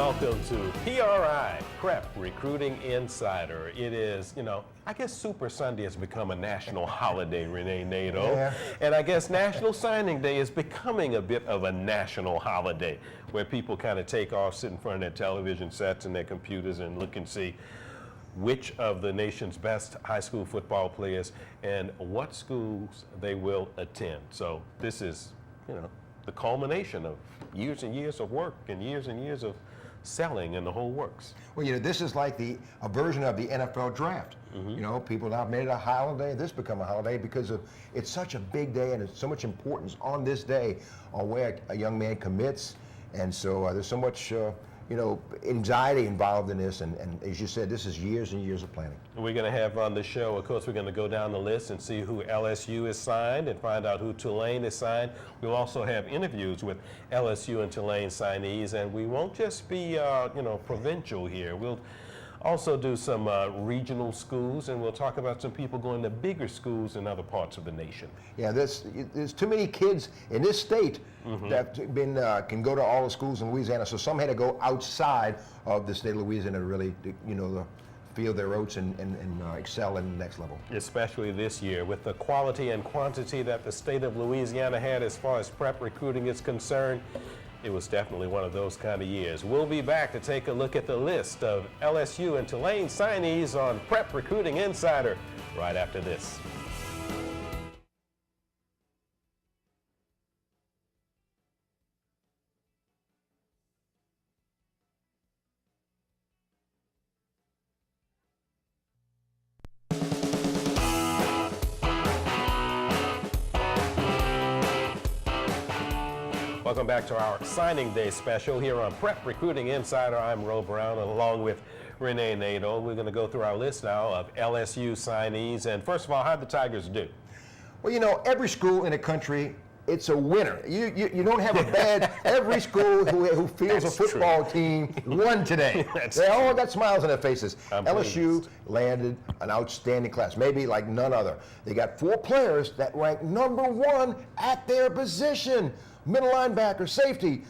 welcome to PRI, Prep Recruiting Insider. It is, I guess Super Sunday has become a national holiday, Rene Nadeau. Yeah. And I guess National Signing Day is becoming a bit of a national holiday where people kind of take off, sit in front of their television sets and their computers and look and see which of the nation's best high school football players and what schools they will attend. So this is, the culmination of years and years of work and years of selling and the whole works. Well, this is like a version of the NFL draft. People now made it a holiday. This become a holiday because it's such a big day and there's so much importance on this day on where a young man commits. And so there's so much anxiety involved in this, and as you said, this is years and years of planning. We're going to have on the show, of course, we're going to go down the list and see who LSU is signed and find out who Tulane is signed. We'll also have interviews with LSU and Tulane signees, and we won't just be, provincial here. We'll also do some regional schools, and we'll talk about some people going to bigger schools in other parts of the nation. Yeah, there's too many kids in this state that can go to all the schools in Louisiana, so some had to go outside of the state of Louisiana to really, feel their oats and excel in the next level. Especially this year, with the quality and quantity that the state of Louisiana had as far as prep recruiting is concerned, it was definitely one of those kind of years. We'll be back to take a look at the list of LSU and Tulane signees on Prep Recruiting Insider right after this. Welcome back to our signing day special here on Prep Recruiting Insider. I'm Ro Brown, and along with Rene Nadeau. We're going to go through our list now of LSU signees. And first of all, how'd the Tigers do? Well, every school in the country, it's a winner. You don't have a bad. Every school who fields a football team won today. They all got smiles on their faces. LSU landed an outstanding class, maybe like none other. They got 4 players that ranked #1 at their position: middle linebacker, safety,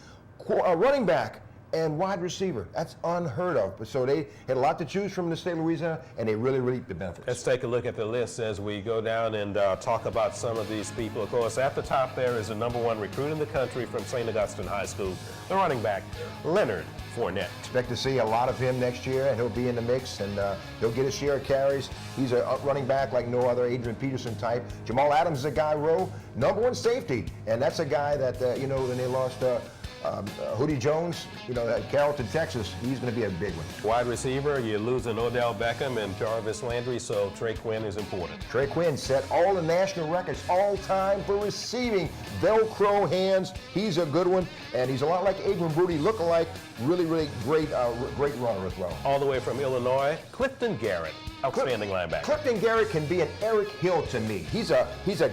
running back, and wide receiver. That's unheard of. So they had a lot to choose from in the state of Louisiana, and they really reaped the benefits. Let's take a look at the list as we go down and talk about some of these people. Of course, at the top there is the #1 recruit in the country from St. Augustine High School, the running back, Leonard Fournette. Expect to see a lot of him next year, and he'll be in the mix, and he'll get his share of carries. He's a running back like no other, Adrian Peterson type. Jamal Adams is a guy, #1 safety, and that's a guy that, when they lost Hootie Jones, at Carrollton, Texas, he's going to be a big one. Wide receiver, you're losing Odell Beckham and Jarvis Landry, so Trey Quinn is important. Trey Quinn set all the national records all time for receiving. Velcro hands, he's a good one, and he's a lot like Adrian Brody, look-alike, really great runner as well. All the way from Illinois, Clifton Garrett, outstanding linebacker. Clifton Garrett can be an Eric Hill to me. He's a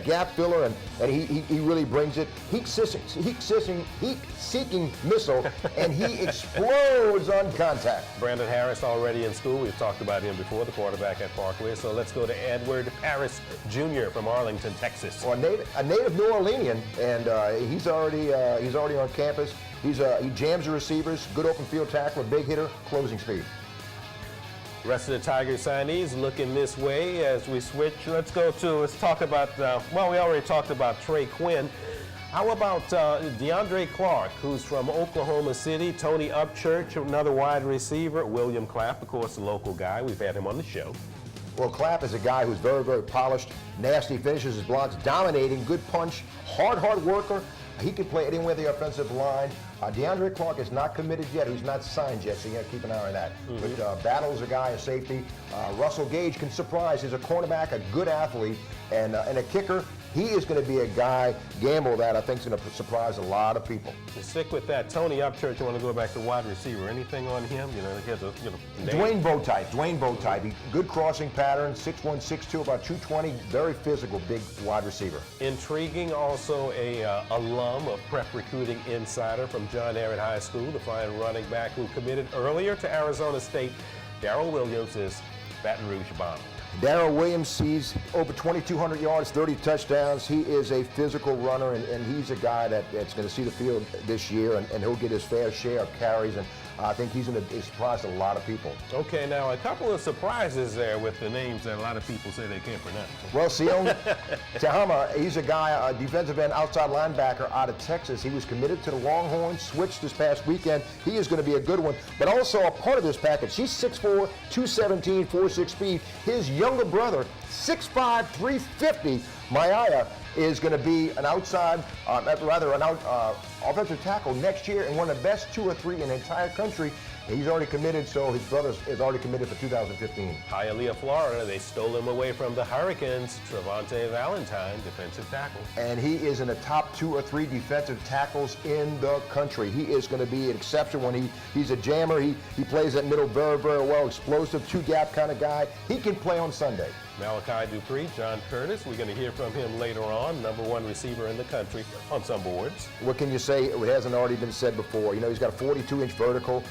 gap filler, and he really brings it. Heat-seeking missile, and he explodes on contact. Brandon Harris already in school. We've talked about him before, the quarterback at Parkway. So let's go to Edward Harris Jr. from Arlington, Texas. Well, a native New Orleanian, and he's already on campus. He jams the receivers, good open field tackler, big hitter, closing speed. The rest of the Tigers signees looking this way as we switch. Let's talk about, we already talked about Trey Quinn. How about DeAndre Clark, who's from Oklahoma City, Tony Upchurch, another wide receiver, William Clapp, of course, the local guy. We've had him on the show. Well, Clapp is a guy who's very polished, nasty, finishes his blocks, dominating, good punch, hard worker. He can play anywhere the offensive line. DeAndre Clark is not committed yet. He's not signed yet, so you got to keep an eye on that. But Battle's a guy, a safety. Russell Gage can surprise. He's a cornerback, a good athlete, and a kicker. He is going to be a guy, Gamble, that I think is going to surprise a lot of people. To stick with that, Tony Upchurch, I want to go back to wide receiver. Anything on him? He has a Dwayne Bowe type. Good crossing pattern, 6'1", 6'2", about 220. Very physical, big wide receiver. Intriguing, also a alum of Prep Recruiting Insider from John Ehret High School, the fine running back who committed earlier to Arizona State. Darrell Williams is Baton Rouge Bomb. Darrell Williams, he's over 2,200 yards, 30 touchdowns. He is a physical runner, and he's a guy that's going to see the field this year, and he'll get his fair share of carries, and I think he's going to surprise a lot of people. Okay, now a couple of surprises there with the names that a lot of people say they can't pronounce. Well, Sion Tehama, he's a guy, a defensive end, outside linebacker out of Texas. He was committed to the Longhorns, switched this past weekend. He is going to be a good one, but also a part of this package. He's 6'4", 217, 4.6 speed. His younger brother, 6'5", 350, Maiaya, is going to be an outside, offensive tackle next year, and one of the best 2 or 3 in the entire country. He's already committed, so his brother is already committed for 2015. Hialeah, Florida, they stole him away from the Hurricanes. Trevante Valentine, defensive tackle. And he is in the top 2 or 3 defensive tackles in the country. He is going to be an exception when he's a jammer. He plays that middle very, very well. Explosive, 2-gap kind of guy. He can play on Sunday. Malachi Dupree, John Curtis, we're going to hear from him later on, #1 receiver in the country on some boards. What can you say? It hasn't already been said before. You know, he's got a 42-inch vertical,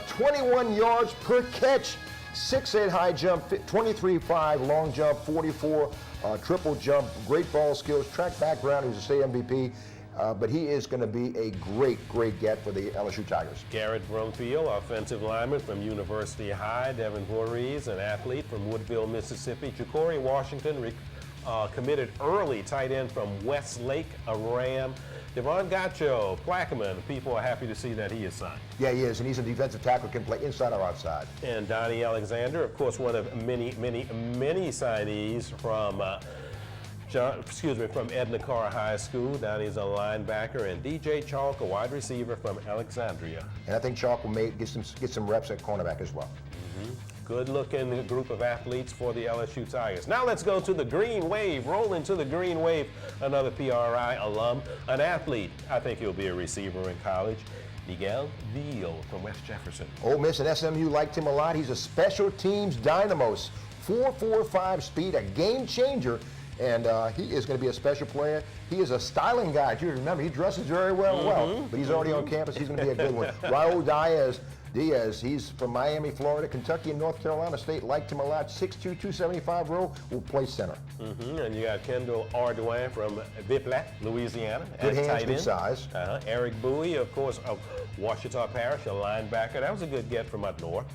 21 yards per catch, 6'8" high jump, 23.5 long jump, 44 triple jump, great ball skills, track background. He was a state MVP. But he is going to be a great, great get for the LSU Tigers. Garrett Brumfield, offensive lineman from University High. Devin Voorhees, an athlete from Woodville, Mississippi. Ja'Cory Washington, committed early, tight end from Westlake, a Ram. Devon Gacho, Plaquemine, people are happy to see that he is signed. Yeah, he is, and he's a defensive tackle, can play inside or outside. And Donnie Alexander, of course, one of many, many, many signees from from Edna Carr High School. Donnie's a linebacker, and DJ Chalk, a wide receiver from Alexandria. And I think Chalk will get some reps at cornerback as well. Good-looking group of athletes for the LSU Tigers. Now let's go to the Green Wave. Roll into the Green Wave, another PRI alum, an athlete. I think he'll be a receiver in college. Miguel Veal from West Jefferson. Ole Miss and SMU liked him a lot. He's a special teams dynamos, 4.45 speed, a game changer. And he is going to be a special player. He is a styling guy. You remember, he dresses very well, but he's already on campus. He's going to be a good one. Raul Diaz, he's from Miami, Florida, Kentucky, and North Carolina State. Liked him a lot. 6'2", 275 row, will play center. And you got Kendall Ardoin from Viplat, Louisiana. Good hands, good size. Eric Bowie, of course, of Ouachita Parish, a linebacker. That was a good get from up north.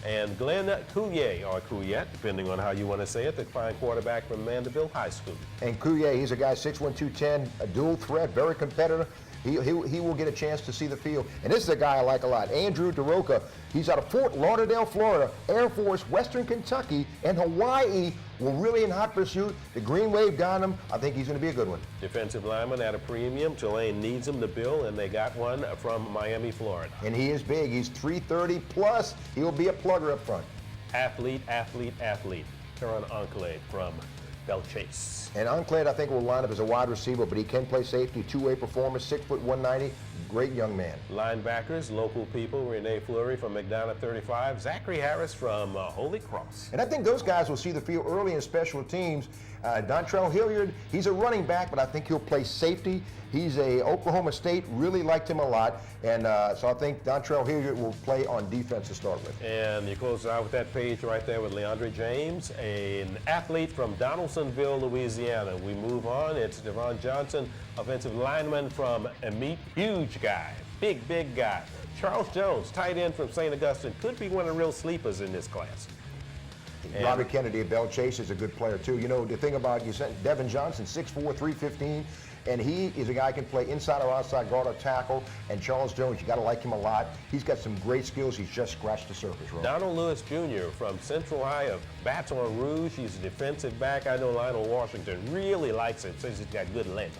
And Glenn Couillet, or Couillet, depending on how you want to say it, the fine quarterback from Mandeville High School. And Couillet, he's a guy 6'1", 210, a dual threat, very competitive. He will get a chance to see the field. And this is a guy I like a lot, Andrew DeRoca. He's out of Fort Lauderdale, Florida, Air Force, Western Kentucky, and Hawaii. We're really in hot pursuit. The Green Wave got him. I think he's going to be a good one. Defensive lineman at a premium. Tulane needs him to bill, and they got one from Miami, Florida. And he is big. He's 330 plus. He'll be a plugger up front. Athlete. Teron Anklade from Bell Chase. And Anklade, I think, will line up as a wide receiver, but he can play safety, two-way performer, 6', 190. Great young man. Linebackers, local people, Rene Fleury from McDonough 35, Zachary Harris from Holy Cross. And I think those guys will see the field early in special teams. Dontrell Hilliard, he's a running back, but I think he'll play safety. He's a Oklahoma State, really liked him a lot. And so I think Dontrell Hilliard will play on defense to start with. And you close it out with that page right there with Leandre James, an athlete from Donaldsonville, Louisiana. We move on. It's Devon Johnson, offensive lineman from Amite, huge guy, big guy. Charles Jones, tight end from St. Augustine, could be one of the real sleepers in this class. And Robert Kennedy at Bell Chase is a good player too. You know, the thing about Devin Johnson, 6'4", 315, and he is a guy who can play inside or outside guard or tackle. And Charles Jones, you got to like him a lot. He's got some great skills. He's just scratched the surface. Donald Lewis Jr. from Central High of Baton Rouge. He's a defensive back. I know Lionel Washington really likes him, says he's got good length.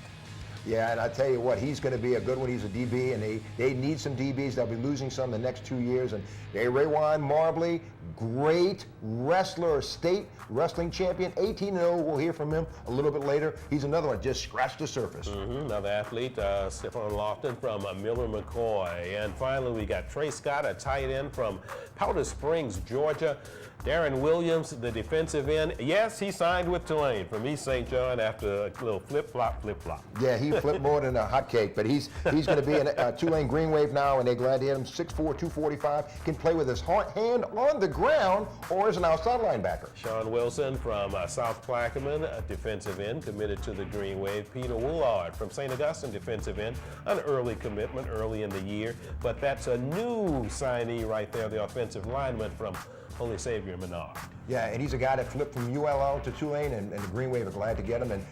Yeah, and I tell you what, he's going to be a good one. He's a DB, and they need some DBs. They'll be losing some the next 2 years. And Raywan Marbley, great wrestler, state wrestling champion, 18-0. We'll hear from him a little bit later. He's another one, just scratched the surface. Another athlete, Stephon Lofton from Miller McCoy. And finally, we got Trey Scott, a tight end from Powder Springs, Georgia. Darren Williams, the defensive end. Yes, he signed with Tulane from East St. John after a little flip-flop, flip-flop. Yeah, he flipped more than a hotcake, but he's going to be in Tulane Green Wave now, and they're glad to get him. 6'4", 245, can play with his hand on the ground or as an outside linebacker. Sean Wilson from South Plaquemine, a defensive end, committed to the Green Wave. Peter Woolard from St. Augustine, defensive end, an early commitment early in the year, but that's a new signee right there, the offensive lineman from Holy Savior Menard. Yeah, and he's a guy that flipped from ULL to Tulane, and the Green Wave are glad to get him. And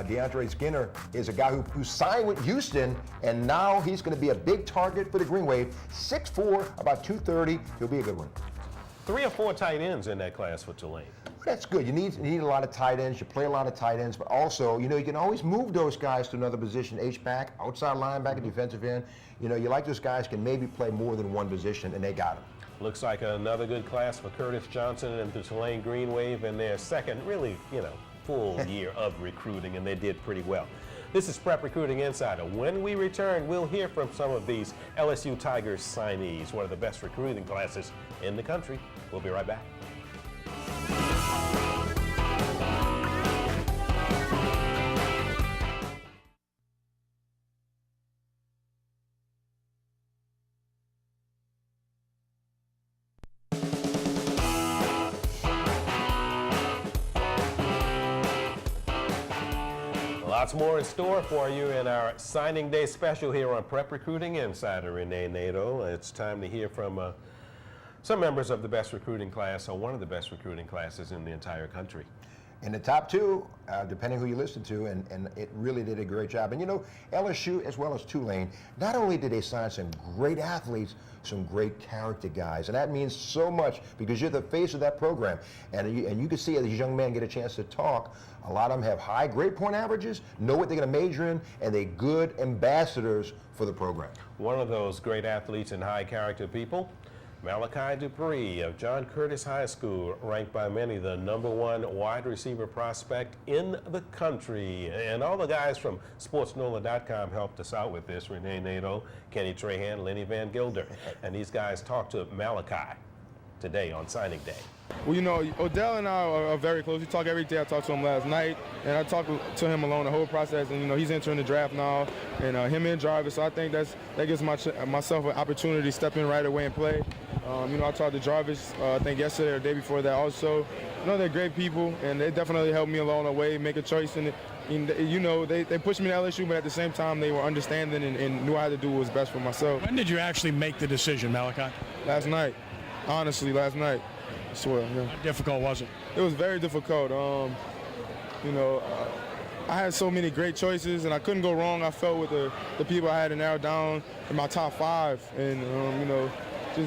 DeAndre Skinner is a guy who signed with Houston, and now he's going to be a big target for the Green Wave. 6'4", about 230. He'll be a good one. 3 or 4 tight ends in that class for Tulane. That's good. You need a lot of tight ends. You play a lot of tight ends, but also, you can always move those guys to another position. H-back, outside linebacker, defensive end. You like those guys can maybe play more than one position, and they got him. Looks like another good class for Curtis Johnson and the Tulane Green Wave in their second, really, full year of recruiting, and they did pretty well. This is Prep Recruiting Insider. When we return, we'll hear from some of these LSU Tigers signees, one of the best recruiting classes in the country. We'll be right back. Lots more in store for you in our signing day special here on Prep Recruiting Insider. Rene Nadeau. It's time to hear from some members of the best recruiting class, or one of the best recruiting classes in the entire country. In the top 2, depending who you listen to, and it really did a great job. And LSU as well as Tulane, not only did they sign some great athletes, some great character guys, and that means so much because you're the face of that program. And you can see as these young men get a chance to talk, a lot of them have high grade point averages, know what they're going to major in, and they're good ambassadors for the program. One of those great athletes and high character people, Malachi Dupree of John Curtis High School, ranked by many the #1 wide receiver prospect in the country. And all the guys from SportsNola.com helped us out with this. Rene Nadeau, Kenny Trahan, Lenny Van Gilder. And these guys talked to Malachi today on signing day. Well, Odell and I are very close. We talk every day. I talked to him last night, and I talked to him along the whole process. And he's entering the draft now, and him and Jarvis. So I think that gives myself an opportunity to step in right away and play. I talked to Jarvis, I think yesterday or the day before that also. They're great people, and they definitely helped me along the way make a choice. And they pushed me to LSU, but at the same time, they were understanding and knew how to do what was best for myself. When did you actually make the decision, Malachi? Last night. Honestly, last night. I swear. Yeah. How difficult was it? It was very difficult. I had so many great choices, and I couldn't go wrong. I felt with the people I had to narrow down in my top 5, and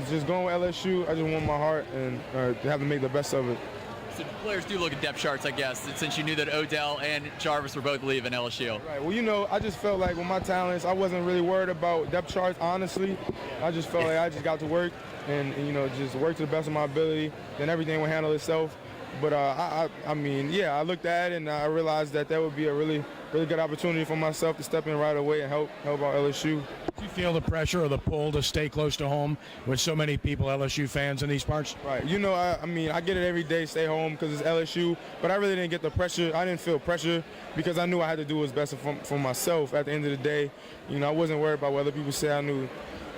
just going with LSU. I just won my heart and have to make the best of it. So players do look at depth charts, I guess, since you knew that Odell and Jarvis were both leaving LSU. Right. Well, I just felt like with my talents, I wasn't really worried about depth charts, honestly. I just felt like I just got to work and just work to the best of my ability, then everything would handle itself. But I looked at it and I realized that would be a really, really good opportunity for myself to step in right away and help out LSU. Do you feel the pressure or the pull to stay close to home with so many people, LSU fans in these parts? Right. I get it every day, stay home because it's LSU, but I really didn't get the pressure. I didn't feel pressure because I knew I had to do what's best for myself at the end of the day. I wasn't worried about what other people say. I knew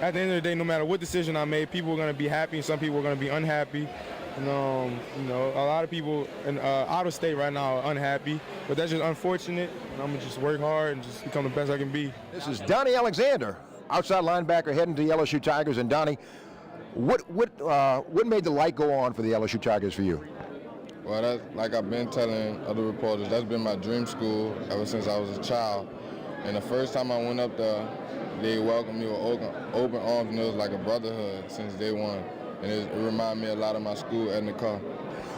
at the end of the day, no matter what decision I made, people were going to be happy and some people were going to be unhappy. And, a lot of people out of state right now are unhappy, but that's just unfortunate. And I'm going to just work hard and just become the best I can be. This is Donnie Alexander, outside linebacker heading to the LSU Tigers. And Donnie, what made the light go on for the LSU Tigers for you? Well, that's, like I've been telling other reporters, that's been my dream school ever since I was a child. And the first time I went up there, they welcomed me with open arms, and it was like a brotherhood since day one. And it reminded me a lot of my school at Nicole.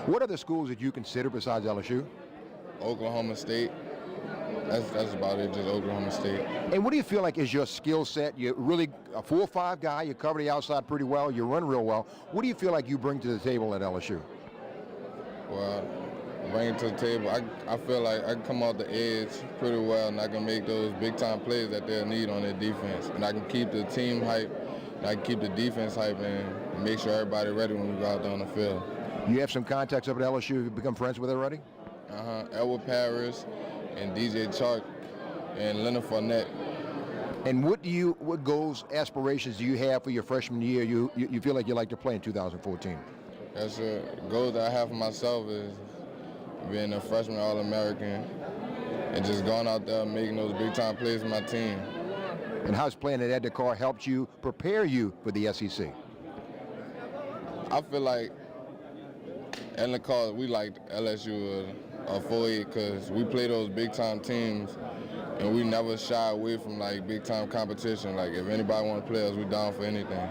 What other schools did you consider besides LSU? Oklahoma State. That's about it, just Oklahoma State. And what do you feel like is your skill set? You're really a 4-5 guy. You cover the outside pretty well. You run real well. What do you feel like you bring to the table at LSU? Well, bringing to the table, I feel like I can come off the edge pretty well, and I can make those big-time plays that they'll need on their defense. And I can keep the team hype, and I can keep the defense hype, and make sure everybody ready when we go out there on the field. You have some contacts up at LSU you've become friends with already? Elwood Paris and DJ Chark and Leonard Fournette. And what goals, aspirations do you have for your freshman year? You feel like you like to play in 2014? That's a goal that I have for myself is being a freshman All-American and just going out there and making those big-time plays for my team. And how's playing at Ed Dakar helped you prepare you for the SEC? I feel like Ed Dakar, we like LSU affiliate because we play those big-time teams and we never shy away from like big-time competition. Like if anybody want to play us, we down for anything.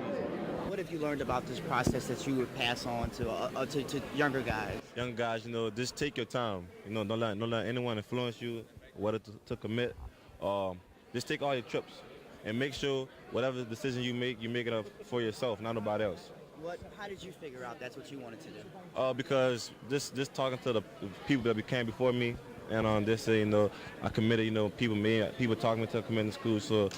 What have you learned about this process that you would pass on to younger guys? Young guys, just take your time. Don't let anyone influence you whether to commit. Just take all your trips and make sure whatever decision you make it up for yourself, not nobody else. How did you figure out that's what you wanted to do? Because just talking to the people that came before me, and they say, I committed, people talking me to committing to school, so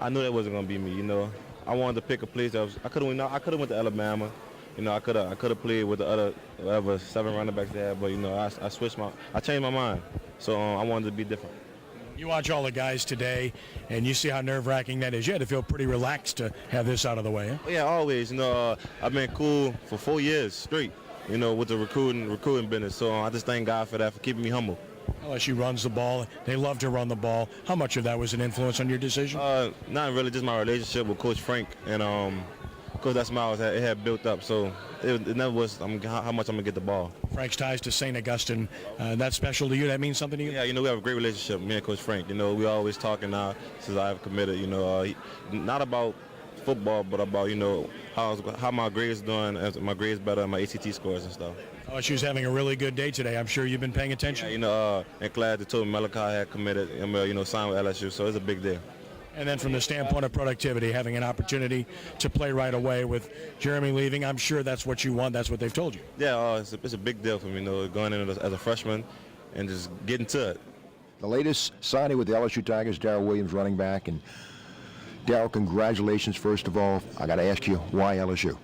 I knew that wasn't gonna be me, I wanted to pick a place that I could have went to Alabama, I could have played with the other whatever 7 running backs they had, but I changed my mind, so I wanted to be different. You watch all the guys today, and you see how nerve-wracking that is. You had to feel pretty relaxed to have this out of the way, huh? Yeah, always. I've been cool for 4 years straight, with the recruiting business. So I just thank God for that, for keeping me humble. LSU runs the ball. They love to run the ball. How much of that was an influence on your decision? Not really, just my relationship with Coach Frank and Coach that Smiles it had built up. So it never was how much I'm going to get the ball. Frank's ties to St. Augustine, that's special to you? That means something to you? Yeah, we have a great relationship, me and Coach Frank. We always talking now since I've committed, not about football, but about, how my grades doing, as my grades better, and my ACT scores and stuff. LSU's having a really good day today. I'm sure you've been paying attention. Yeah, and glad they told me Malachi had committed, signed with LSU, so it's a big deal. And then from the standpoint of productivity, having an opportunity to play right away with Jeremy leaving, I'm sure that's what you want. That's what they've told you. Yeah, it's a big deal for me, going in as a freshman and just getting to it. The latest signing with the LSU Tigers, Darrell Williams, running back. And Darrell, congratulations, first of all. I got to ask you, why LSU?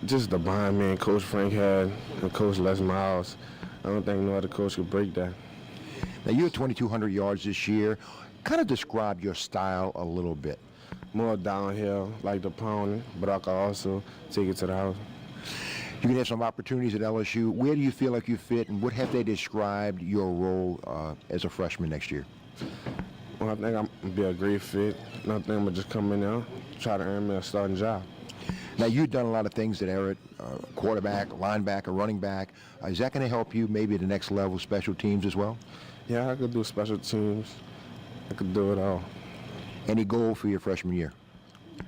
Just the bond me and Coach Frank had and Coach Les Miles. I don't think no other coach could break that. Now, you had 2,200 yards this year. Kind of describe your style a little bit. More downhill, like the pounding, but I can also take it to the house. You can have some opportunities at LSU. Where do you feel like you fit, and what have they described your role as a freshman next year? Well, I think I'm going to be a great fit. And I think I'm going to just come in there, try to earn me a starting job. Now, you've done a lot of things at Everett, quarterback, linebacker, running back. Is that going to help you maybe at the next level, special teams as well? Yeah, I could do special teams. I could do it all. Any goal for your freshman year? I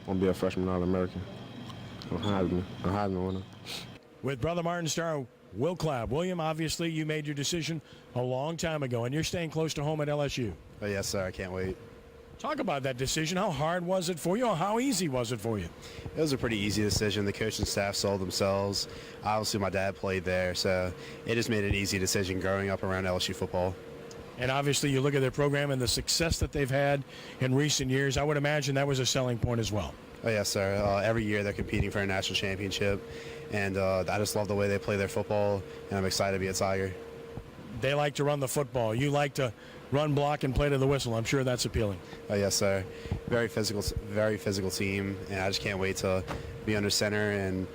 want to be a freshman All-American. I'm Heisman winner. With brother Martin Starr, Will Clapp. William, obviously you made your decision a long time ago, and you're staying close to home at LSU. Oh, yes, sir. I can't wait. Talk about that decision. How hard was it for you, or how easy was it for you? It was a pretty easy decision. The coaching staff sold themselves. Obviously, my dad played there, so it just made an easy decision growing up around LSU football. And obviously, you look at their program and the success that they've had in recent years. I would imagine that was a selling point as well. Oh, yes, sir. Every year they're competing for a national championship, and I just love the way they play their football, and I'm excited to be a Tiger. They like to run the football. You like to run, block, and play to the whistle. I'm sure that's appealing. Oh, yes, sir. Very physical team, and I just can't wait to be under center and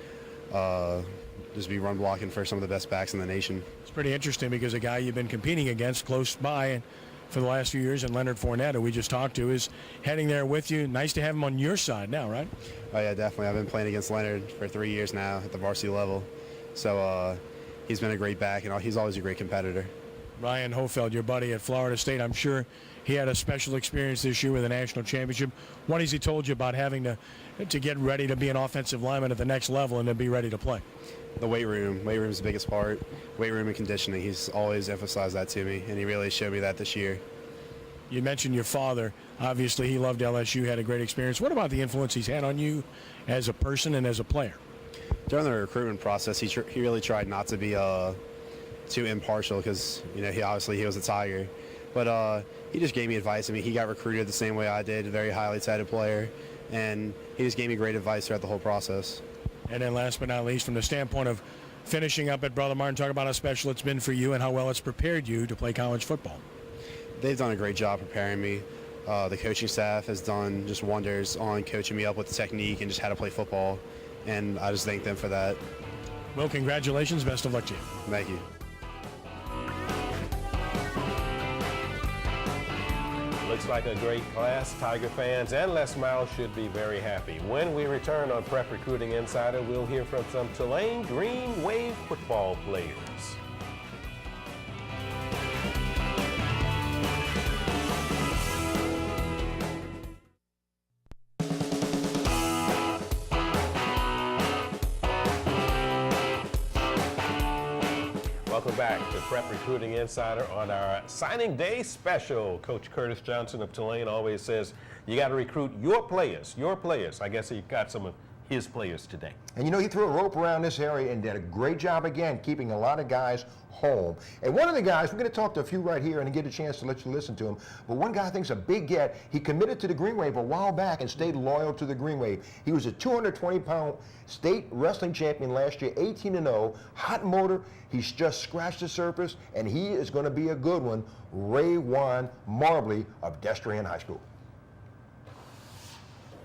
just be run blocking for some of the best backs in the nation. It's pretty interesting because a guy you've been competing against close by and for the last few years, and Leonard Fournette, who we just talked to, is heading there with you. Nice to have him on your side now, right? Oh, yeah, definitely. I've been playing against Leonard for 3 years now at the varsity level. So he's been a great back, and he's always a great competitor. Ryan Hofeld, your buddy at Florida State, I'm sure he had a special experience this year with a national championship. What has he told you about having to get ready to be an offensive lineman at the next level and to be ready to play? The weight room. Weight room is the biggest part. Weight room and conditioning. He's always emphasized that to me, and he really showed me that this year. You mentioned your father. Obviously, he loved LSU, had a great experience. What about the influence he's had on you as a person and as a player? During the recruitment process, he really tried not to be too impartial because, he was a Tiger. But he just gave me advice. I mean, he got recruited the same way I did, a very highly touted player, and he just gave me great advice throughout the whole process. And then last but not least, from the standpoint of finishing up at Brother Martin, talk about how special it's been for you and how well it's prepared you to play college football. They've done a great job preparing me. The coaching staff has done just wonders on coaching me up with the technique and just how to play football, and I just thank them for that. Well, congratulations. Best of luck to you. Thank you. Looks like a great class. Tiger fans and Les Miles should be very happy. When we return on Prep Recruiting Insider, we'll hear from some Tulane Green Wave football players. Welcome back to Prep Recruiting Insider on our signing day special. Coach Curtis Johnson of Tulane always says you got to recruit your players, your players. I guess he got some of his players today. And you know, he threw a rope around this area and did a great job again, keeping a lot of guys home. And one of the guys, we're going to talk to a few right here and get a chance to let you listen to him. But one guy I think is a big get. He committed to the Green Wave a while back and stayed loyal to the Green Wave. He was a 220-pound state wrestling champion last year, 18-0, hot motor. He's just scratched the surface, and he is going to be a good one. Raywan Marbley of Destrehan High School.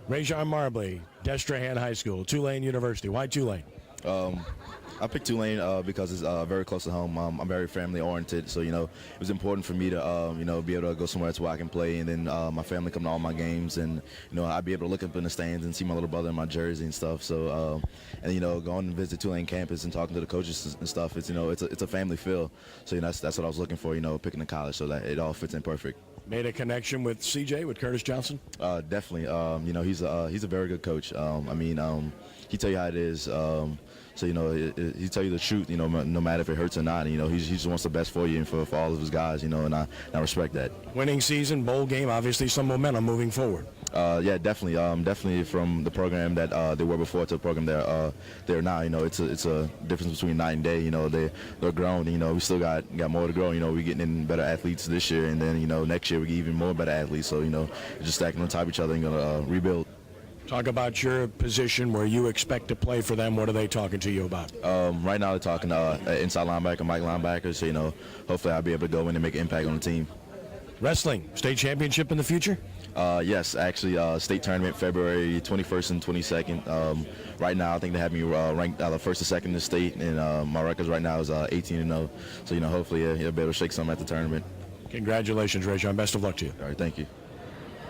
Rayjon Marbley, Destrehan High School, Tulane University. Why Tulane? I picked Tulane because it's very close to home. I'm very family oriented, so it was important for me to be able to go somewhere where I can play, and then my family come to all my games, and I'd be able to look up in the stands and see my little brother in my jersey and stuff. So and going and visit Tulane campus and talking to the coaches and stuff, it's a family feel. So that's what I was looking for, picking the college, so that it all fits in perfect. Made a connection with CJ, with Curtis Johnson? Definitely. He's a very good coach. He tell you how it is. So he tell you the truth. No matter if it hurts or not. He just wants the best for you and for all of his guys. And I respect that. Winning season, bowl game, obviously some momentum moving forward. Yeah, definitely. Definitely from the program that they were before to the program they're now. It's a difference between night and day. They're grown. We still got more to grow. We're getting in better athletes this year, and then next year we get even more better athletes. So just stacking on top of each other and gonna rebuild. Talk about your position where you expect to play for them. What are they talking to you about? Right now they're talking inside linebacker, Mike linebacker. So hopefully I'll be able to go in and make an impact on the team. Wrestling, state championship in the future? Yes, actually, state tournament February 21st and 22nd. Right now, I think they have me ranked first or second in the state, and my record right now is 18-0. So hopefully he'll be able to shake something at the tournament. Congratulations, Rayjon. Best of luck to you. All right, thank you.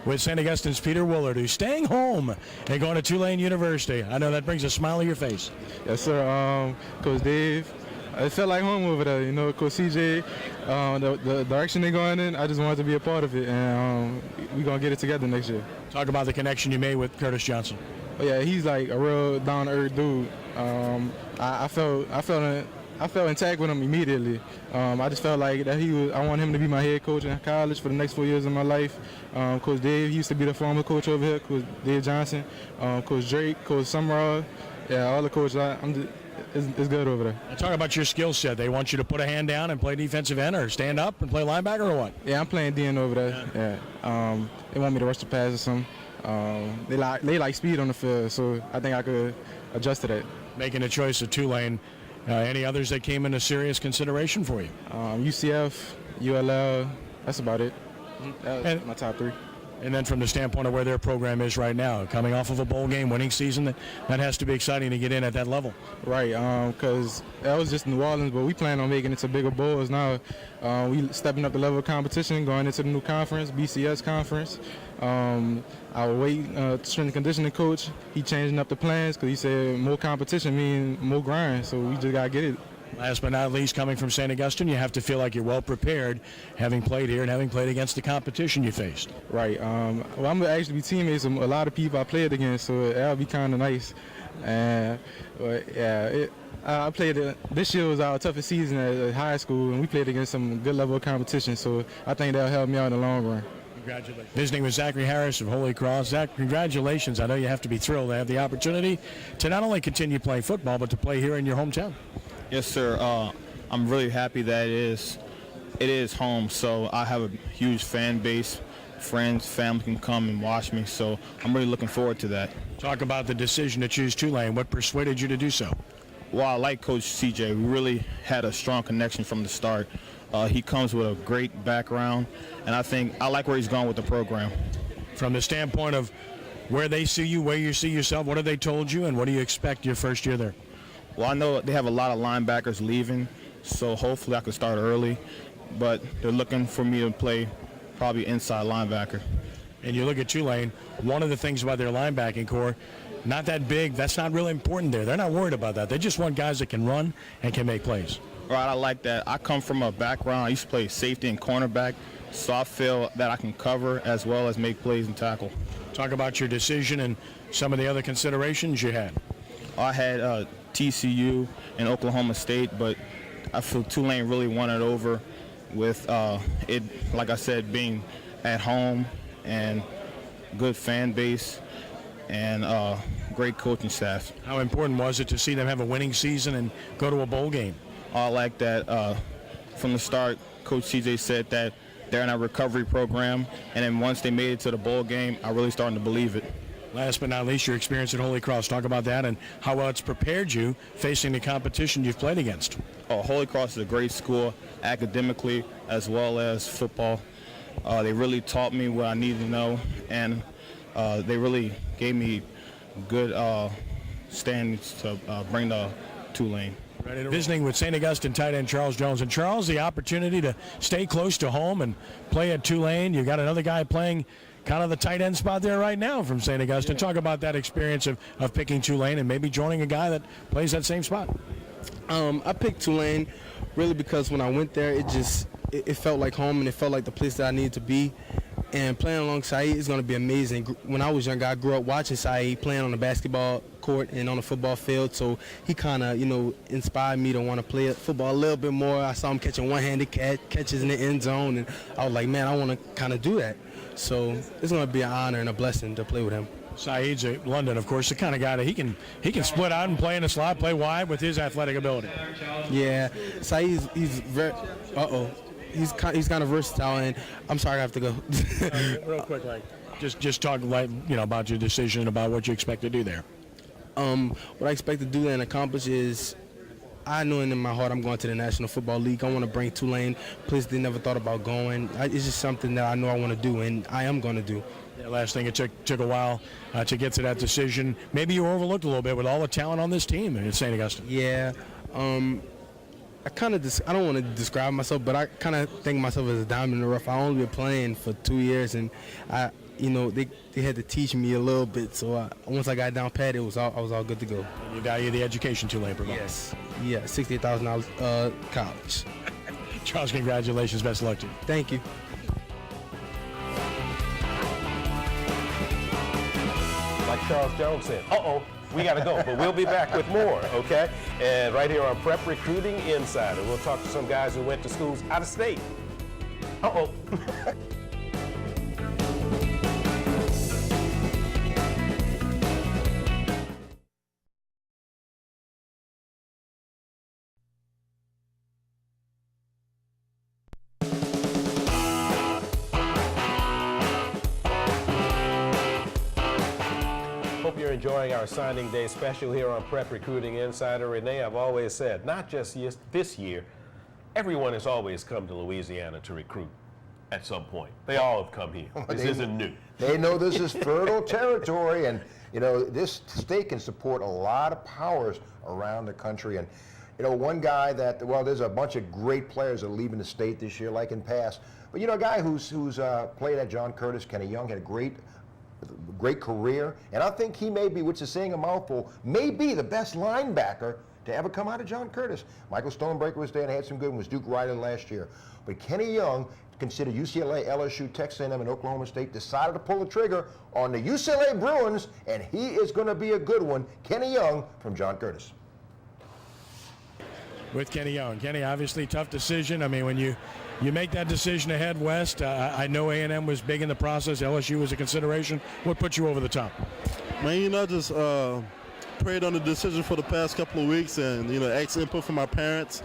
With St. Augustine's Peter Woolard, who's staying home and going to Tulane University. I know that brings a smile to your face. Yes, sir. Coach Dave, it felt like home over there. Coach CJ, the direction they're going in, I just wanted to be a part of it, and we're going to get it together next year. Talk about the connection you made with Curtis Johnson. Oh, yeah, he's like a real down-to-earth dude. I felt intact with him immediately. I just felt like that I want him to be my head coach in college for the next 4 years of my life. Coach Dave, he used to be the former coach over here, Coach Dave Johnson, Coach Drake, Coach Summerall. Yeah, all the coaches, it's good over there. Now talk about your skill set. They want you to put a hand down and play defensive end or stand up and play linebacker or what? Yeah, I'm playing DN over there. Yeah. They want me to rush the pass or something. They like speed on the field, so I think I could adjust to that. Making a choice of Tulane. Any others that came into serious consideration for you? UCF, ULL, that's about it. That's my top three. And then from the standpoint of where their program is right now, coming off of a bowl game, winning season, that has to be exciting to get in at that level. Right, because that was just New Orleans, but we plan on making it to bigger bowls now. We stepping up the level of competition, going into the new conference, BCS conference. Our weight strength and conditioning coach, he changing up the plans because he said more competition means more grind, so we just got to get it. Last but not least, coming from St. Augustine, you have to feel like you're well prepared, having played here and having played against the competition you faced. Right. Well, I'm going to actually be teammates with a lot of people I played against, so that'll be kind of nice. I played this year was our toughest season at high school, and we played against some good level of competition, so I think that'll help me out in the long run. Congratulations. Visiting with Zachary Harris of Holy Cross. Zach, congratulations. I know you have to be thrilled to have the opportunity to not only continue playing football, but to play here in your hometown. Yes, sir. I'm really happy that it is home. So I have a huge fan base, friends, family can come and watch me. So I'm really looking forward to that. Talk about the decision to choose Tulane. What persuaded you to do so? Well, I like Coach CJ. We really had a strong connection from the start. He comes with a great background, and I like where he's gone with the program. From the standpoint of where they see you, where you see yourself, what have they told you, and what do you expect your first year there? Well, I know they have a lot of linebackers leaving, so hopefully I can start early, but they're looking for me to play probably inside linebacker. And you look at Tulane, one of the things about their linebacking core, not that big, that's not really important there. They're not worried about that. They just want guys that can run and can make plays. Right, I like that. I come from a background, I used to play safety and cornerback, so I feel that I can cover as well as make plays and tackle. Talk about your decision and some of the other considerations you had. I had TCU and Oklahoma State, but I feel Tulane really won it over with it, like I said, being at home and good fan base and great coaching staff. How important was it to see them have a winning season and go to a bowl game? I like that. From the start, Coach CJ said that they're in a recovery program, and then once they made it to the bowl game, I really started to believe it. Last but not least, your experience at Holy Cross. Talk about that and how well it's prepared you facing the competition you've played against. Oh, Holy Cross is a great school academically as well as football. They really taught me what I needed to know, and they really gave me good standings to bring to Tulane. Visiting with St. Augustine tight end Charles Jones. And Charles, the opportunity to stay close to home and play at Tulane. You got another guy playing kind of the tight end spot there right now from St. Augustine. Talk about that experience of picking Tulane and maybe joining a guy that plays that same spot. I picked Tulane really because when I went there, it felt like home and it felt like the place that I needed to be. And playing alongside Saeed is going to be amazing. When I was younger, I grew up watching Saeed playing on the basketball court and on the football field, so he kind of, inspired me to want to play football a little bit more. I saw him catching one-handed catches in the end zone, and I was like, man, I want to kind of do that. So it's going to be an honor and a blessing to play with him. Saeed's a London, of course, the kind of guy that he can split out and play in the slot, play wide with his athletic ability. Yeah, Saeed's very. He's kind of versatile, and I'm sorry I have to go. Real quick, just talk about your decision, about what you expect to do there. What I expect to do and accomplish is, I know in my heart I'm going to the National Football League. I want to bring Tulane, place they never thought about going. It's just something that I know I want to do, and I am going to do. Yeah, last thing, it took a while to get to that decision. Maybe you were overlooked a little bit with all the talent on this team at St. Augustine. Yeah. I don't want to describe myself, but I kind of think of myself as a diamond in the rough. I only been playing for 2 years, and they had to teach me a little bit. So once I got down pat, I was all good to go. And you value the education Tulane provides. Yes. Yeah, $68,000 college. Charles, congratulations. Best of luck to you. Thank you. Like Charles Jones said, we got to go, but we'll be back with more, okay? And right here on Prep Recruiting Insider, we'll talk to some guys who went to schools out of state. Hope you're enjoying our signing day special here on Prep Recruiting Insider. Rene, I've always said, not just this year, everyone has always come to Louisiana to recruit at some point. They all have come here. This isn't new. They know this is fertile territory, and this state can support a lot of powers around the country. And one guy that, there's a bunch of great players that are leaving the state this year, like in past. But a guy who's played at John Curtis, Kenny Young, had a great career, and I think he may be, which is saying a mouthful, may be the best linebacker to ever come out of John Curtis. Michael Stonebreaker was there and had some good ones. Duke Riley last year. But Kenny Young, considered UCLA, LSU, Texas A&M, and Oklahoma State, decided to pull the trigger on the UCLA Bruins, and he is going to be a good one. Kenny Young from John Curtis. With Kenny Young. Kenny, obviously tough decision. I mean, when you make that decision to head west, I know A&M was big in the process. LSU was a consideration. What put you over the top? Man, I just prayed on the decision for the past couple of weeks and, asked input from my parents.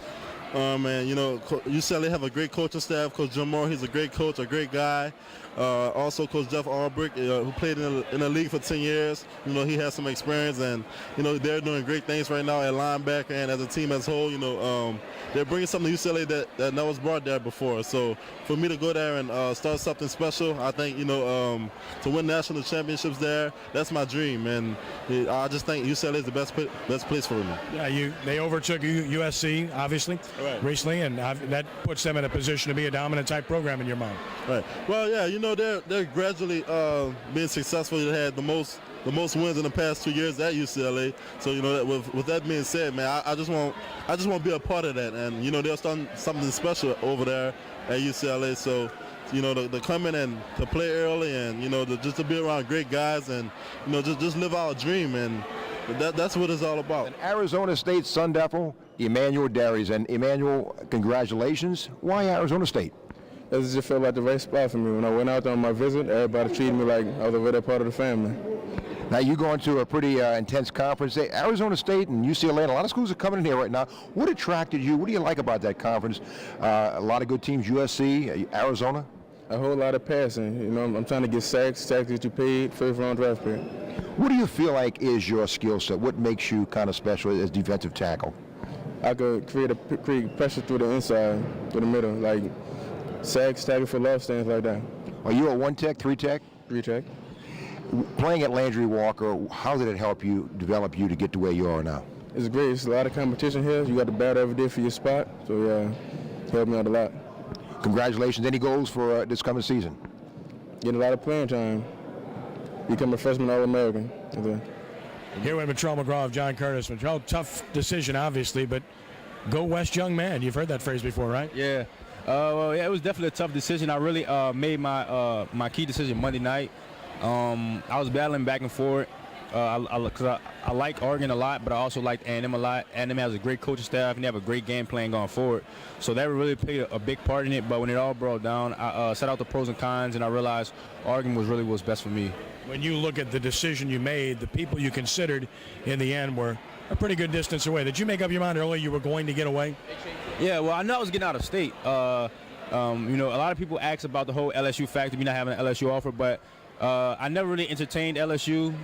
And, UCLA have a great coaching staff. Coach Jim Moore, he's a great coach, a great guy. Also, Coach Jeff Albrick, who played in the league for 10 years. He has some experience, and, they're doing great things right now at linebacker and as a team as a whole. They're bringing something to UCLA that never was brought there before. So for me to go there and start something special, I think, to win national championships there, that's my dream. And I just think UCLA is the best place for me. Yeah, they overtook USC, obviously, recently, and that puts them in a position to be a dominant type program in your mind. Right. Well, yeah, they're gradually being successful. They had the most wins in the past 2 years at UCLA. So with that being said, man, I just want to be a part of that. And they're starting something special over there at UCLA. So to come in and to play early, and just to be around great guys, and just live our dream, and that's what it's all about. An Arizona State Sun Devil, Emmanuel Darius. And Emmanuel, congratulations. Why Arizona State? It just felt like the right spot for me. When I went out there on my visit, everybody treated me like I was a very part of the family. Now, you're going to a pretty intense conference. Arizona State and UCLA, and a lot of schools are coming in here right now. What attracted you? What do you like about that conference? A lot of good teams, USC, Arizona? A whole lot of passing. I'm trying to get sacks that you paid, first-round draft pick. What do you feel like is your skill set? What makes you kind of special as defensive tackle? I could create pressure through the inside, through the middle, like sacks, tackle for loss, things like that. Are you a one-tech, three-tech? Three-tech. Playing at Landry Walker, how did it help you, develop you to get to where you are now? It's great. It's a lot of competition here. You got to battle every day for your spot. So, yeah, it's helped me out a lot. Congratulations. Any goals for this coming season? Getting a lot of playing time. Become a freshman All-American. Okay. Here with Montreal McGraw of John Curtis. Montreal, tough decision, obviously, but go West, young man. You've heard that phrase before, right? Yeah. Well, yeah, it was definitely a tough decision. I really made my key decision Monday night. I was battling back and forth because I like Oregon a lot, but I also like A&M a lot. A&M has a great coaching staff, and they have a great game plan going forward. So that really played a big part in it. But when it all broke down, I set out the pros and cons, and I realized Oregon was really what's best for me. When you look at the decision you made, the people you considered in the end were a pretty good distance away. Did you make up your mind early you were going to get away? Yeah, well, I know I was getting out of state. A lot of people ask about the whole LSU factor, me not having an LSU offer, but I never really entertained LSU.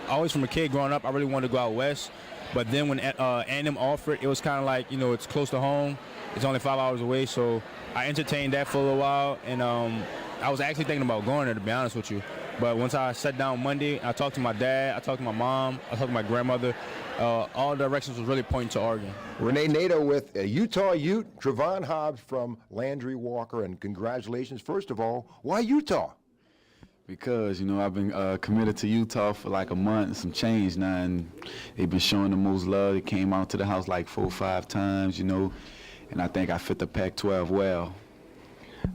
Always from a kid growing up, I really wanted to go out west. But then when A&M offered, it was kind of like, it's close to home. It's only 5 hours away, so I entertained that for a little while. And I was actually thinking about going there, to be honest with you. But once I sat down Monday, I talked to my dad, I talked to my mom, I talked to my grandmother. All directions was really pointing to Oregon. Rene Nadeau with Utah Ute, Trevon Hobbs from Landry Walker, and congratulations. First of all, why Utah? Because, I've been committed to Utah for like a month and some change now, and they've been showing the most love. They came out to the house like 4 or 5 times, and I think I fit the Pac-12 well.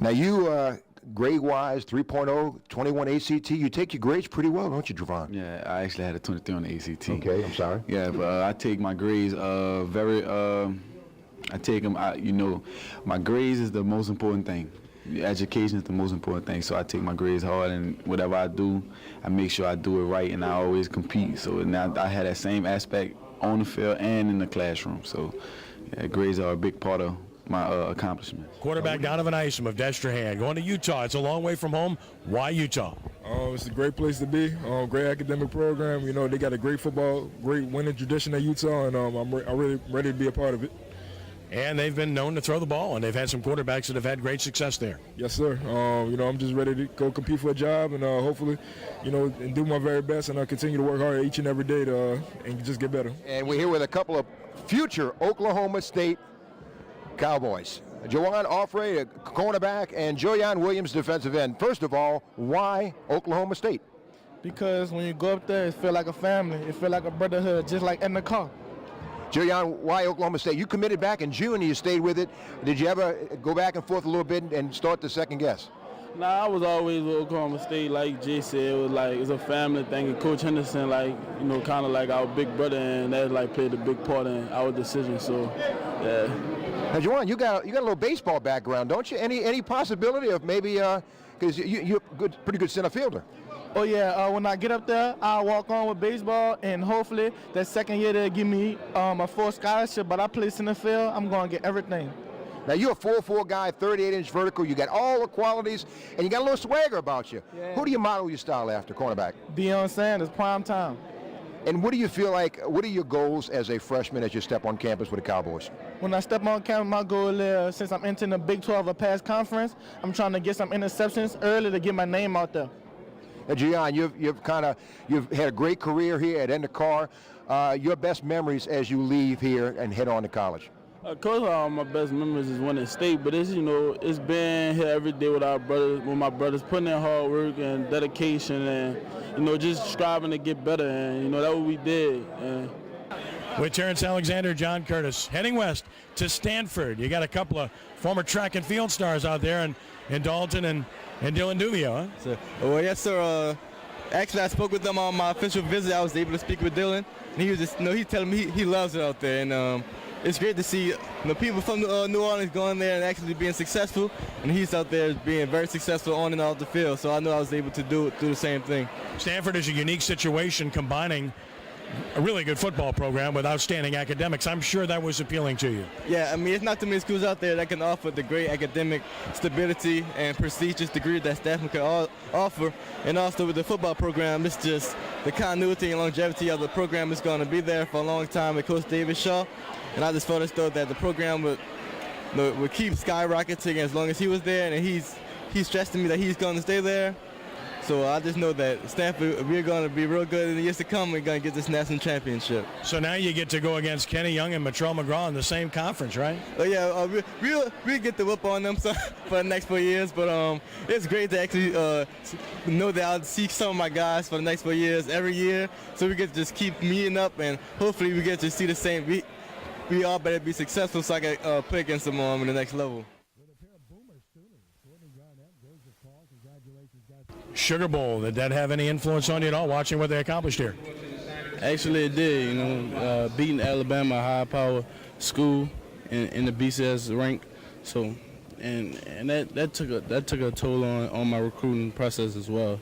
Now you, grade-wise, 3.0, 21 ACT, you take your grades pretty well, don't you, Trevon? Yeah, I actually had a 23 on the ACT. Okay, I'm sorry. Yeah, but I take my grades I take them, my grades is the most important thing. Education is the most important thing, so I take my grades hard, and whatever I do, I make sure I do it right, and I always compete. So now I had that same aspect on the field and in the classroom. So yeah, grades are a big part of my accomplishments. Quarterback Donovan Isom of Destrehan going to Utah. It's a long way from home. Why Utah? It's a great place to be. Great academic program. They got a great football, great winning tradition at Utah, and I'm really ready to be a part of it. And they've been known to throw the ball, and they've had some quarterbacks that have had great success there. Yes, sir. I'm just ready to go compete for a job, and hopefully, and do my very best, and continue to work hard each and every day and just get better. And we're here with a couple of future Oklahoma State Cowboys. Juwan Offray, a cornerback, and Joyan Williams, defensive end. First of all, why Oklahoma State? Because when you go up there, it feels like a family. It feels like a brotherhood, just like in the car. Joyan, why Oklahoma State? You committed back in June and you stayed with it. Did you ever go back and forth a little bit and start to second guess? Nah, I was always with Oklahoma State. Like Jay said, it was it's a family thing. And Coach Henderson, kind of like our big brother, and that played a big part in our decision. So, yeah. Now, Juwan, you got a little baseball background, don't you? Any possibility of maybe Because you're pretty good center fielder. Oh yeah, when I get up there, I'll walk on with baseball, and hopefully that second year they'll give me a full scholarship, but I play center field, I'm going to get everything. Now you're a 4'4" guy, 38-inch vertical, you got all the qualities, and you got a little swagger about you. Yeah. Who do you model your style after, cornerback? Deion Sanders, prime time. And what do you feel like, what are your goals as a freshman as you step on campus with the Cowboys? When I step on campus, my goal is, since I'm entering the Big 12 or past conference, I'm trying to get some interceptions early to get my name out there. Now, Gian, you've had a great career here at Endicott. Your best memories as you leave here and head on to college? Of course, my best memories is winning state, but it's it's being here every day with our brothers, with my brothers, putting in hard work and dedication, and just striving to get better, and that's what we did. With Terrence Alexander, John Curtis, heading west to Stanford. You got a couple of former track and field stars out there, in Dalton and Dylan Duvio, huh? Well, yes, sir. Actually, I spoke with them on my official visit. I was able to speak with Dylan, and he was just, he's telling me he loves it out there, and it's great to see people from New Orleans going there and actually being successful, and he's out there being very successful on and off the field. So I know I was able to do the same thing. Stanford is a unique situation, combining a really good football program with outstanding academics. I'm sure that was appealing to you. Yeah, I mean, it's not too many schools out there that can offer the great academic stability and prestigious degree that Stanford can offer. And also with the football program, it's just the continuity and longevity of the program is going to be there for a long time with Coach David Shaw. And I just felt as though that the program would keep skyrocketing as long as he was there, and he's stressed to me that he's going to stay there. So I just know that Stanford, we're going to be real good in the years to come. We're going to get this national championship. So now you get to go against Kenny Young and Matrell McGraw in the same conference, right? Oh yeah, we'll get the whip on them for the next 4 years. But it's great to actually know that I'll see some of my guys for the next 4 years every year. So we get to just keep meeting up, and hopefully we get to see the same. We all better be successful so I can play against them in the next level. Sugar Bowl, did that have any influence on you at all, watching what they accomplished here? Actually, it did. Beating Alabama, a high-power school in the BCS rank. So, and that took a toll on my recruiting process as well.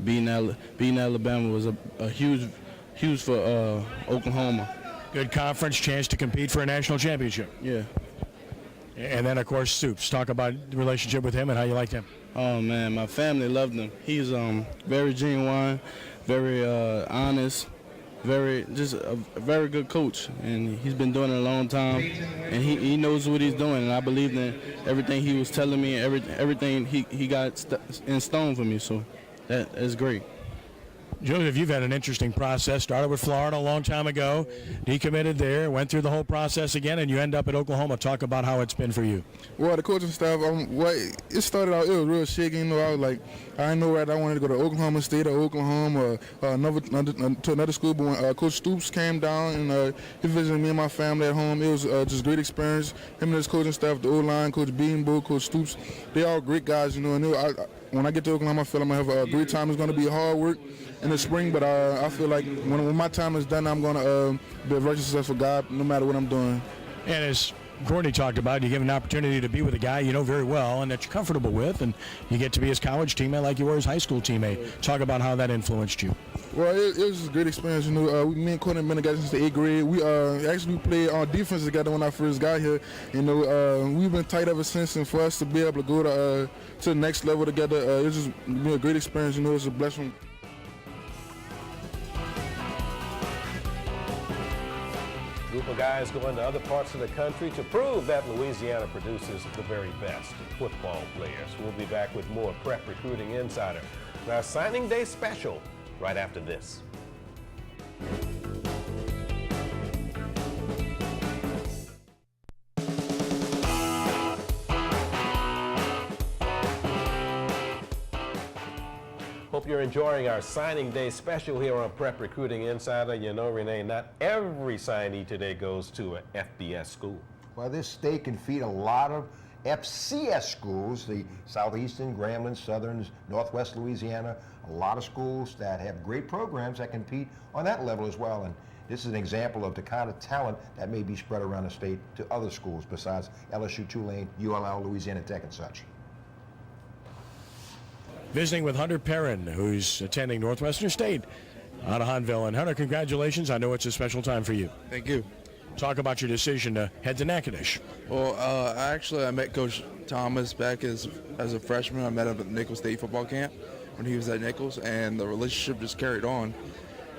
Beating Alabama was a huge for Oklahoma. Good conference, chance to compete for a national championship. Yeah. And then, of course, Stoops. Talk about the relationship with him and how you liked him. Oh, man, my family loved him. He's very genuine, very honest, just a very good coach. And he's been doing it a long time, and he knows what he's doing. And I believe in everything he was telling me, everything he got in stone for me. So that is great. Joseph, you've had an interesting process. Started with Florida a long time ago, decommitted there, went through the whole process again, and you end up at Oklahoma. Talk about how it's been for you. Well, the coaching staff, it started out, it was real shaky. I was like, I didn't know whether I wanted to go to Oklahoma State or Oklahoma or to another school. But when Coach Stoops came down and he visited me and my family at home, it was just a great experience. Him and his coaching staff, the O-line, Coach Beanbo, Coach Stoops, they all great guys, and when I get to Oklahoma, I feel I'm going to have a great time. It's going to be hard work in the spring, but I feel like when my time is done, I'm going to be a very successful guy no matter what I'm doing. And as Courtney talked about, you give an opportunity to be with a guy you know very well and that you're comfortable with, and you get to be his college teammate like you were his high school teammate. Talk about how that influenced you. Well, it was just a great experience. Me and Courtney have been together since the 8th grade. We actually played on defense together when I first got here. We've been tight ever since, and for us to be able to go to the next level together, it's just been a great experience. It's a blessing. Group of guys going to other parts of the country to prove that Louisiana produces the very best football players. We'll be back with more Prep Recruiting Insider. Our signing day special right after this. Hope you're enjoying our signing day special here on Prep Recruiting Insider. Rene, not every signee today goes to an FBS school. Well, this state can feed a lot of FCS schools, the Southeastern, Grambling, Southerns, Northwest Louisiana, a lot of schools that have great programs that compete on that level as well. And this is an example of the kind of talent that may be spread around the state to other schools besides LSU, Tulane, ULL, Louisiana Tech, and such. visiting with Hunter Perrin, who's attending Northwestern State out of Huntville. And Hunter, congratulations. I know it's a special time for you. Thank you. Talk about your decision to head to Natchitoches. Well, I met Coach Thomas back as a freshman. I met him at the Nichols State football camp when he was at Nichols, and the relationship just carried on.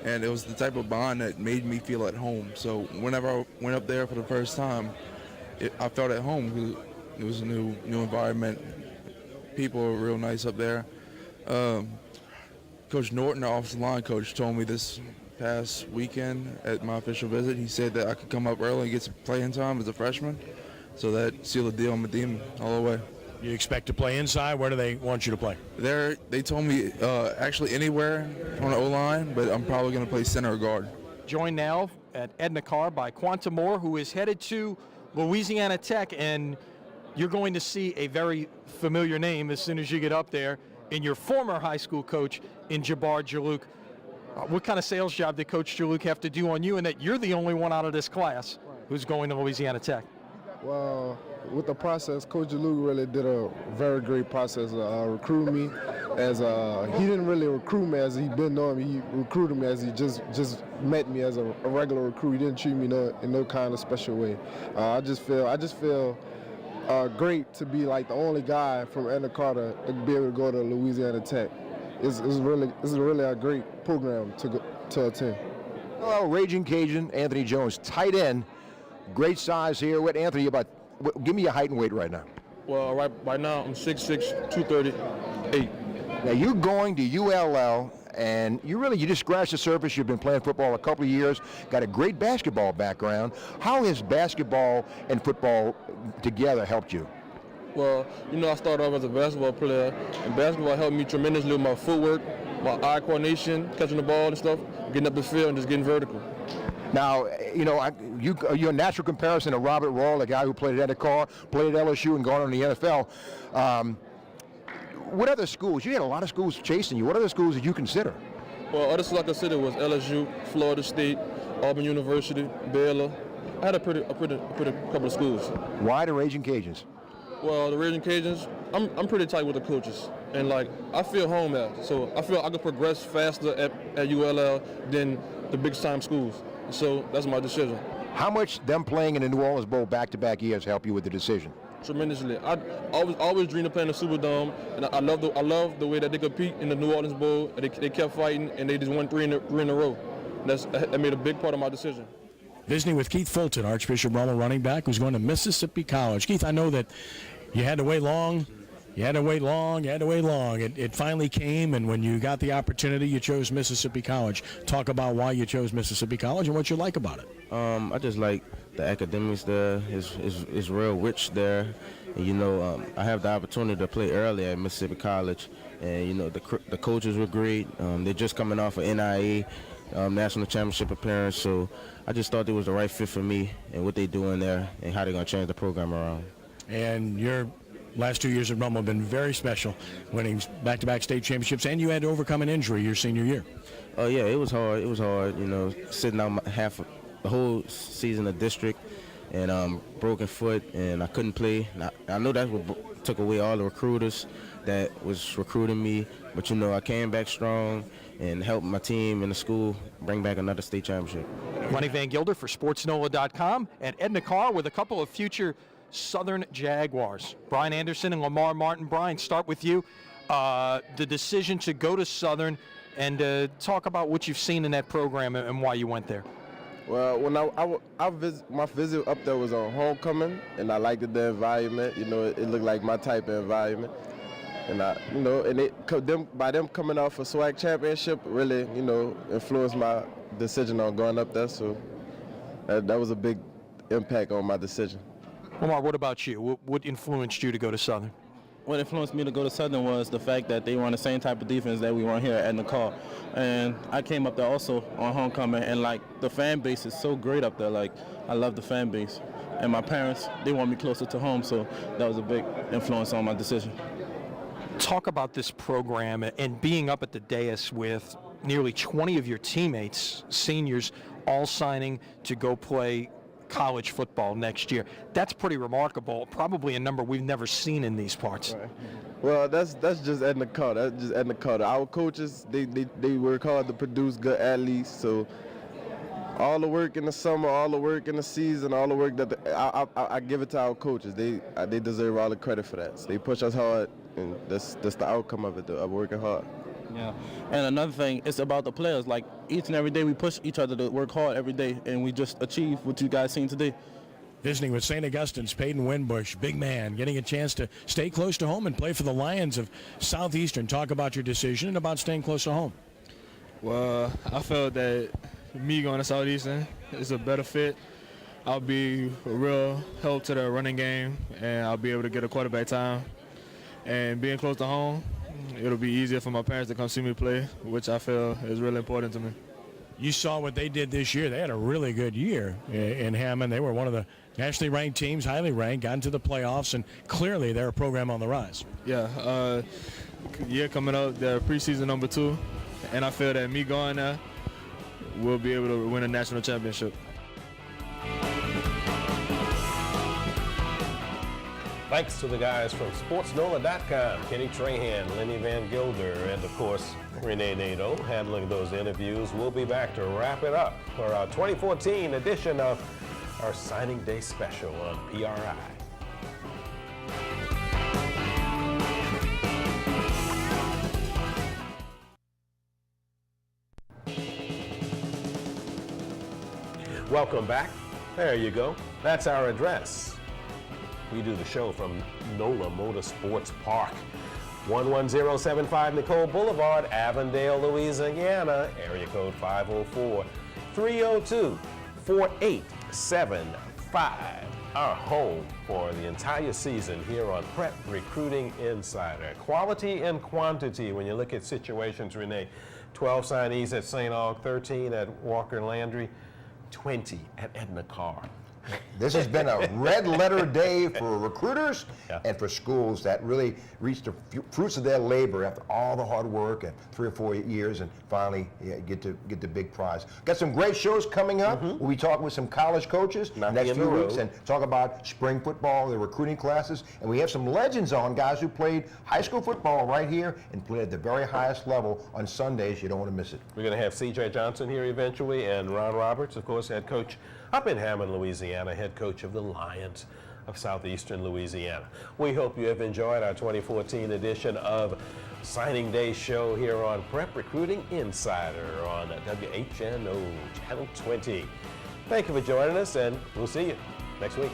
And it was the type of bond that made me feel at home. So whenever I went up there for the first time, I felt at home because it was a new environment. People were real nice up there. Coach Norton, our offensive line coach, told me this past weekend at my official visit. He said that I could come up early and get some playing time as a freshman. So that sealed the deal. I'm a Demon all the way. You expect to play inside? Where do they want you to play? They told me actually anywhere on the O-line, but I'm probably going to play center or guard. Joined now at Edna Carr by Quanta Moore, who is headed to Louisiana Tech, and you're going to see a very familiar name as soon as you get up there in your former high school coach in Jabbar Jaluk. What kind of sales job did Coach Jaluk have to do on you, and that you're the only one out of this class who's going to Louisiana Tech? Well, with the process, Coach Jaluk really did a very great process recruiting me. He didn't really recruit me as he'd been knowing me. He recruited me as he just met me as a regular recruit. He didn't treat me in no kind of special way. I just feel great to be like the only guy from Edna Carter to be able to go to Louisiana Tech. It's really a great program to attend. Hello, Raging Cajun, Anthony Jones, tight end. Great size here. What, Anthony, give me your height and weight right now. Well, right now I'm 6'6", 238. Now you're going to ULL, and you just scratched the surface. You've been playing football a couple of years, got a great basketball background. How has basketball and football together helped you? Well, I started off as a basketball player, and basketball helped me tremendously with my footwork, my eye coordination, catching the ball and stuff, getting up the field and just getting vertical. Now, you're a natural comparison to Robert Rawl, a guy who played at Edna Carr, played at LSU, and gone on the NFL. What other schools? You had a lot of schools chasing you. What other schools did you consider? Well, other schools I considered was LSU, Florida State, Auburn University, Baylor. I had a pretty couple of schools. Why the Raging Cajuns? Well, the Raging Cajuns, I'm pretty tight with the coaches, and I feel home at. So I feel I could progress faster at ULL than the big time schools. So that's my decision. How much them playing in the New Orleans Bowl back-to-back years help you with the decision? Tremendously. I always dreamed of playing the Superdome, and I love the way that they compete in the New Orleans Bowl. And they kept fighting, and they just won three in a row. That made a big part of my decision. Visiting with Keith Fulton, Archbishop Rummel running back, who's going to Mississippi College. Keith, I know that you had to wait long. It finally came, and when you got the opportunity, you chose Mississippi College. Talk about why you chose Mississippi College and what you like about it. I just like the academics there. It's real rich there. And, I have the opportunity to play early at Mississippi College, and the coaches were great. They're just coming off of NIA. National championship appearance, so I just thought it was the right fit for me and what they're doing there and how they're going to change the program around. And your last 2 years at Rummel have been very special, winning back-to-back state championships, and you had to overcome an injury your senior year. Oh yeah, it was hard. Sitting out the whole season of district and broken foot, and I couldn't play. I know that's what took away all the recruiters that was recruiting me, but I came back strong and helped my team and the school bring back another state championship. Ronnie Van Gilder for SportsNola.com, and Edna Carr with a couple of future Southern Jaguars. Brian Anderson and Lamar Martin. Brian, start with you. The decision to go to Southern, and talk about what you've seen in that program and why you went there. Well, when my visit up there was on homecoming, and I liked the environment. It looked like my type of environment. And by them coming off a SWAC championship really, influenced my decision on going up there. So that was a big impact on my decision. Omar, what about you? What influenced you to go to Southern? What influenced me to go to Southern was the fact that they run the same type of defense that we run here at Edna Carr. And I came up there also on homecoming, and the fan base is so great up there. I love the fan base. And my parents, they want me closer to home, so that was a big influence on my decision. Talk about this program and being up at the dais with nearly 20 of your teammates, seniors, all signing to go play college football next year. That's pretty remarkable, probably a number we've never seen in these parts. Right. Well, that's just Edna Carter. That's just Edna Carter. Our coaches, they work hard to produce good athletes. So all the work in the summer, all the work in the season, all the work that I give it to our coaches. They deserve all the credit for that. So they push us hard, and that's the outcome of it, of working hard. Yeah, and another thing, it's about the players. Like, each and every day we push each other to work hard every day, and we just achieve what you guys seen today. Visiting with St. Augustine's Peyton Winbush, big man, getting a chance to stay close to home and play for the Lions of Southeastern. Talk about your decision and about staying close to home. Well, I felt that me going to Southeastern is a better fit. I'll be a real help to the running game, and I'll be able to get a quarterback time. And being close to home, it'll be easier for my parents to come see me play, which I feel is really important to me. You saw what they did this year. They had a really good year in Hammond. They were one of the nationally ranked teams, highly ranked, got into the playoffs, and clearly they're a program on the rise. Yeah, year coming up, they're preseason number 2, and I feel that me going there, we'll be able to win a national championship. Thanks to the guys from SportsNola.com, Kenny Trahan, Lenny Van Gilder, and of course, Rene Nadeau handling those interviews. We'll be back to wrap it up for our 2014 edition of our Signing Day special on PRI. Welcome back. There you go. That's our address. We do the show from NOLA Motorsports Park, 11075 Nicole Boulevard, Avondale, Louisiana, area code 504-302-4875. Our home for the entire season here on Prep Recruiting Insider. Quality and quantity when you look at situations, Rene. 12 signees at St. Aug, 13 at Walker Landry, 20 at Edna Carr. This has been a red letter day for recruiters and for schools that really reach the fruits of their labor after all the hard work and 3 or 4 years and finally get the big prize. Got some great shows coming up. We'll be talking with some college coaches next few weeks and talk about spring football, the recruiting classes, and we have some legends on, guys who played high school football right here and played at the very highest level on Sundays. You don't want to miss it. We're going to have C.J. Johnson here eventually, and Ron Roberts, of course, head coach up in Hammond, Louisiana, head coach of the Lions of Southeastern Louisiana. We hope you have enjoyed our 2014 edition of Signing Day show here on Prep Recruiting Insider on WHNO Channel 20. Thank you for joining us, and we'll see you next week.